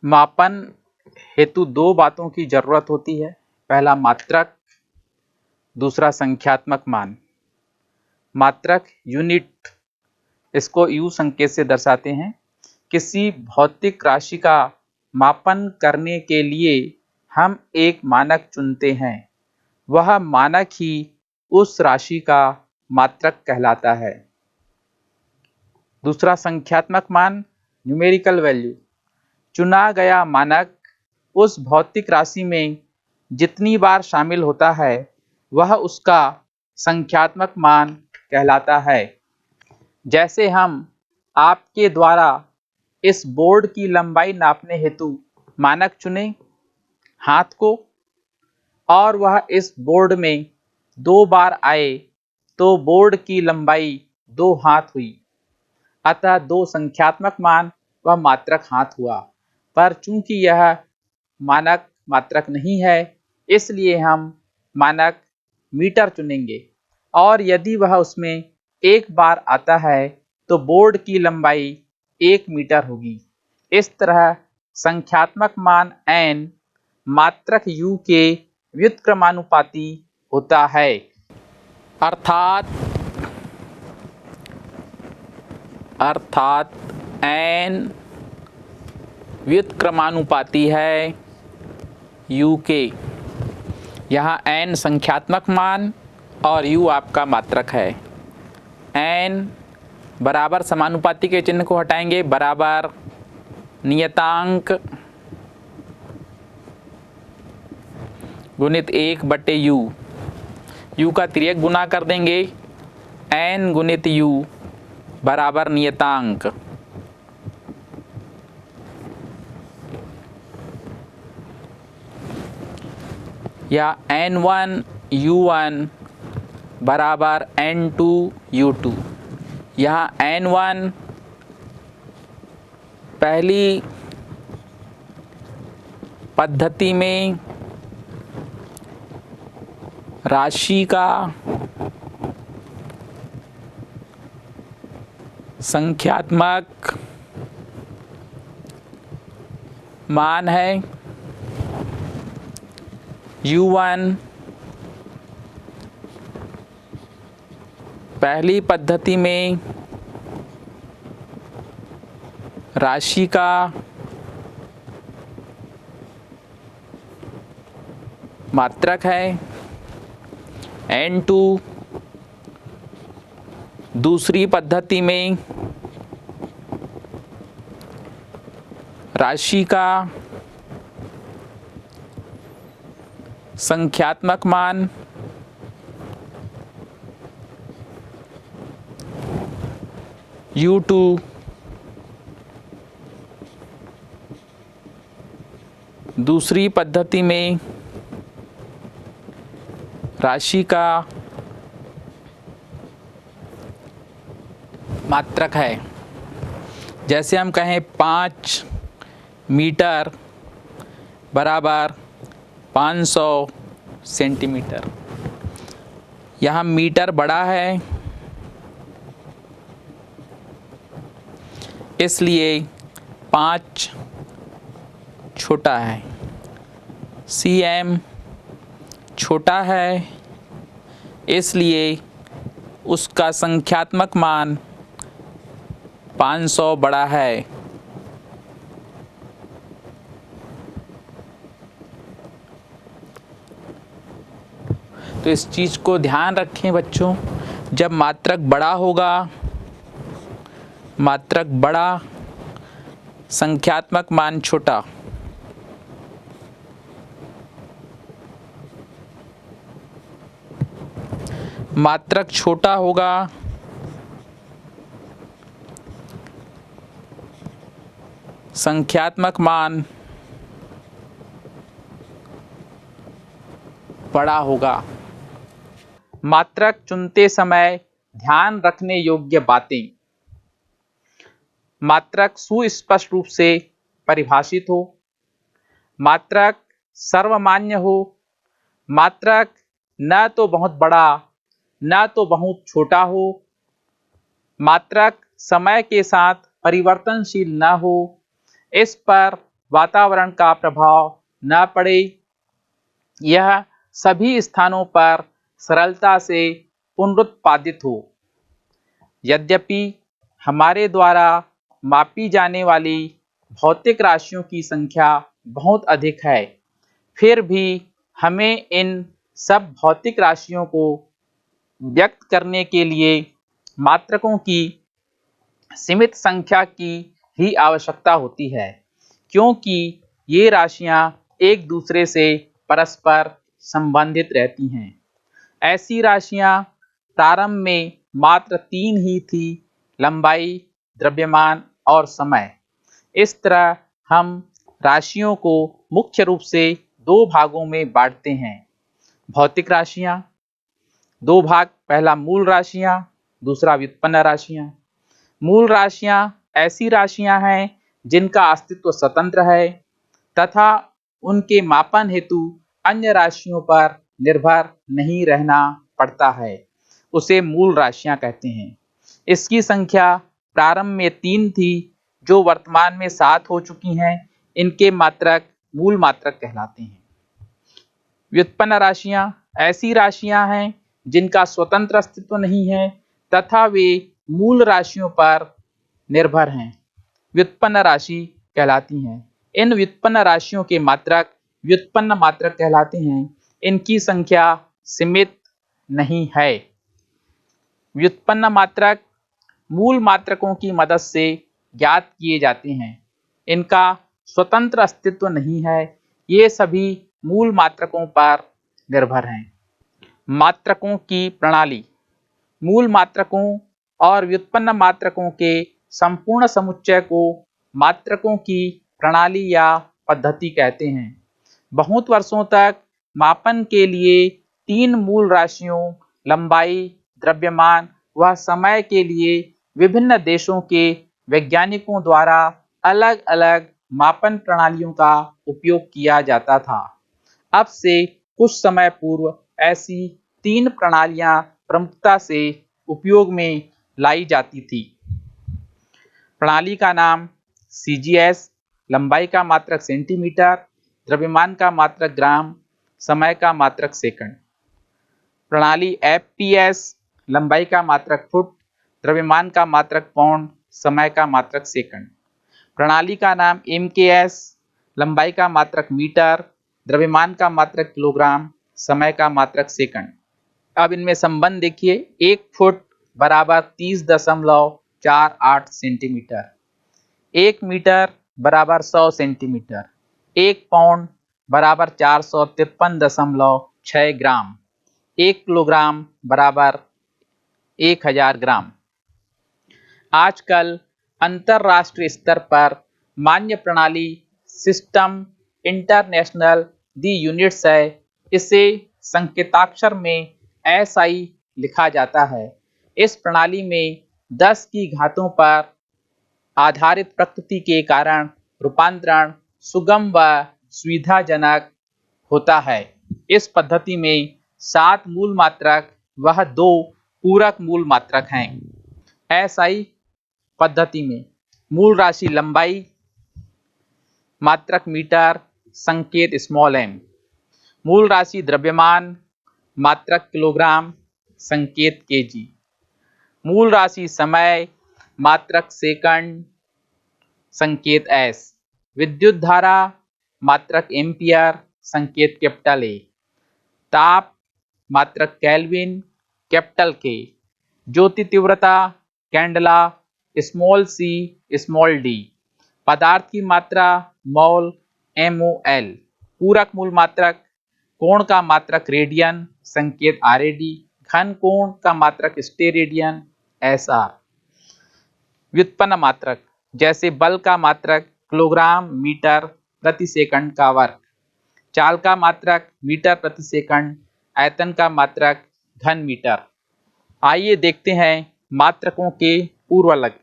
मापन हेतु दो बातों की जरूरत होती है। पहला मात्रक, दूसरा संख्यात्मक मान। मात्रक यूनिट, इसको यू संकेत से दर्शाते हैं। किसी भौतिक राशि का मापन करने के लिए हम एक मानक चुनते हैं, वह मानक ही उस राशि का मात्रक कहलाता है। दूसरा संख्यात्मक मान, न्यूमेरिकल वैल्यू। चुना गया मानक उस भौतिक राशि में जितनी बार शामिल होता है, वह उसका संख्यात्मक मान कहलाता है। जैसे हम आपके द्वारा इस बोर्ड की लंबाई नापने हेतु मानक चुने हाथ को, और वह इस बोर्ड में 2 बार आए, तो बोर्ड की लंबाई 2 हाथ हुई। अतः 2 संख्यात्मक मान व मात्रक हाथ हुआ। पर चूंकि यह मानक मात्रक नहीं है, इसलिए हम मानक मीटर चुनेंगे, और यदि वह उसमें 1 बार आता है तो बोर्ड की लंबाई 1 मीटर होगी। इस तरह संख्यात्मक मान n मात्रक u के व्युत्क्रमानुपाती होता है। अर्थात n व्युत्क्रमानुपाती है u के। यहाँ n संख्यात्मक मान और u आपका मात्रक है। n बराबर समानुपाती के चिन्ह को हटाएंगे, बराबर नियतांक गुणित 1/u। u का तिर्यक गुना कर देंगे, n गुणित u बराबर नियतांक। या n1 u1 बराबर n2 u2। यहाँ n1 पहली पद्धति में राशि का संख्यात्मक मान है, u1 पहली पद्धति में राशि का मात्रक है, n2 दूसरी पद्धति में राशि का संख्यात्मक मान, u2 दूसरी पद्धति में राशि का मात्रक है। जैसे हम कहें 5 मीटर बराबर 500 सेंटीमीटर। यहाँ मीटर बड़ा है, इसलिए 5 छोटा है। cm छोटा है, इसलिए उसका संख्यात्मक मान 500 बड़ा है। तो इस चीज़ को ध्यान रखें बच्चों, जब मात्रक बड़ा होगा, मात्रक बड़ा, संख्यात्मक मान छोटा। मात्रक छोटा होगा संख्यात्मक मान बड़ा होगा। मात्रक चुनते समय ध्यान रखने योग्य बातें। मात्रक सुस्पष्ट रूप से परिभाषित हो, मात्रक सर्वमान्य हो, मात्रक न तो बहुत बड़ा न तो बहुत छोटा हो, मात्रक समय के साथ परिवर्तनशील न हो, इस पर वातावरण का प्रभाव न पड़े, यह सभी स्थानों पर सरलता से पुनरुत्पादित हो। यद्यपि हमारे द्वारा मापी जाने वाली भौतिक राशियों की संख्या बहुत अधिक है, फिर भी हमें इन सब भौतिक राशियों को व्यक्त करने के लिए मात्रकों की सीमित संख्या की ही आवश्यकता होती है, क्योंकि ये राशियां एक दूसरे से परस्पर संबंधित रहती हैं। ऐसी राशियां प्रारंभ में मात्र 3 ही थी: लंबाई, द्रव्यमान और समय। इस तरह हम राशियों को मुख्य रूप से 2 भागों में बांटते हैं। भौतिक राशियां 2 भाग, पहला मूल राशियां, दूसरा व्युत्पन्न राशियां। मूल राशियां ऐसी राशियां हैं जिनका अस्तित्व स्वतंत्र है तथा उनके मापन हेतु अन्य राशियों पर निर्भर नहीं रहना पड़ता है, उसे मूल राशियां कहते हैं। इसकी संख्या प्रारंभ में 3 थी, जो वर्तमान में 7 हो चुकी हैं। इनके मात्रक मूल मात्रक कहलाते हैं। व्युत्पन्न राशियां ऐसी राशियां हैं जिनका स्वतंत्र अस्तित्व नहीं है तथा वे मूल राशियों पर निर्भर हैं, व्युत्पन्न राशि कहलाती हैं। इन व्युत्पन्न राशियों के मात्रक व्युत्पन्न मात्रक कहलाते हैं। इनकी संख्या सीमित नहीं है। व्युत्पन्न मात्रक मूल मात्रकों की मदद से ज्ञात किए जाते हैं। इनका स्वतंत्र अस्तित्व नहीं है, ये सभी मूल मात्रकों पर निर्भर हैं। मात्रकों की प्रणाली। मूल मात्रकों और व्युत्पन्न मात्रकों के संपूर्ण समुच्चय को मात्रकों की प्रणाली या पद्धति कहते हैं। बहुत वर्षों तक मापन के लिए 3 मूल राशियों लंबाई, द्रव्यमान व समय के लिए विभिन्न देशों के वैज्ञानिकों द्वारा अलग अलग मापन प्रणालियों का उपयोग किया जाता था। अब से कुछ समय पूर्व ऐसी 3 प्रणालियां प्रमुखता से उपयोग में लाई जाती थी। प्रणाली का नाम CGS, लंबाई का मात्रक सेंटीमीटर, द्रव्यमान का मात्रक ग्राम, समय का मात्रक सेकंड। प्रणाली FPS, लंबाई का मात्रक फुट, द्रव्यमान का मात्रक पाउंड, समय का मात्रक सेकंड। प्रणाली का नाम MKS, लंबाई का मात्रक मीटर, द्रव्यमान का मात्रक किलोग्राम, समय का मात्रक सेकंड। अब इनमें संबंध देखिए। 1 फुट बराबर 30.48 सेंटीमीटर, 1 मीटर बराबर 100 सेंटीमीटर, 1 पाउंड बराबर 453.6 ग्राम, 1 किलोग्राम बराबर 1000 ग्राम। आजकल अंतरराष्ट्रीय स्तर पर मान्य प्रणाली सिस्टम इंटरनेशनल दी यूनिट्स है। इसे संकेताक्षर में SI लिखा जाता है। इस प्रणाली में 10 की घातों पर आधारित प्रकृति के कारण रूपांतरण सुगम व सुविधाजनक होता है। इस पद्धति में 7 मूल मात्रक व 2 पूरक मूल मात्रक हैं। SI पद्धति में मूल राशि लंबाई, मात्रक मीटर, संकेत m, मूल राशि द्रव्यमान, मात्रक किलोग्राम, संकेत kg, मूल राशि समय, मात्रक सेकंड, संकेत S, विद्युत धारा, मात्रक एम्पियर, संकेत A, ताप, मात्रक केल्विन, कैपिटल K, ज्योति तीव्रता, कैंडला, c, पदार्थ की मात्रा, मोल, mol, पूरक मूल मात्रक, कोण का मात्रक रेडियन, संकेत RAD, घन कोण का मात्रक स्टेरेडियन, SR। व्युत्पन्न मात्रक जैसे बल का मात्रक किलोग्राम मीटर प्रति सेकंड का वर्ग, चाल का मात्रक मीटर प्रति सेकंड, आयतन का मात्रक घन मीटर। आइए देखते हैं मात्रकों के पूर्वलग।